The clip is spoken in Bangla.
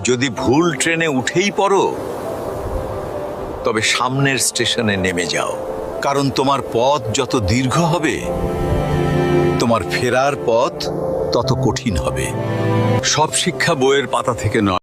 যদি ভুল ট্রেনে উঠেই পড়ো, তবে সামনের স্টেশনে নেমে যাও, কারণ তোমার পথ যত দীর্ঘ হবে, তোমার ফেরার পথ তত কঠিন হবে। সব শিক্ষা বইয়ের পাতা থেকে নয়।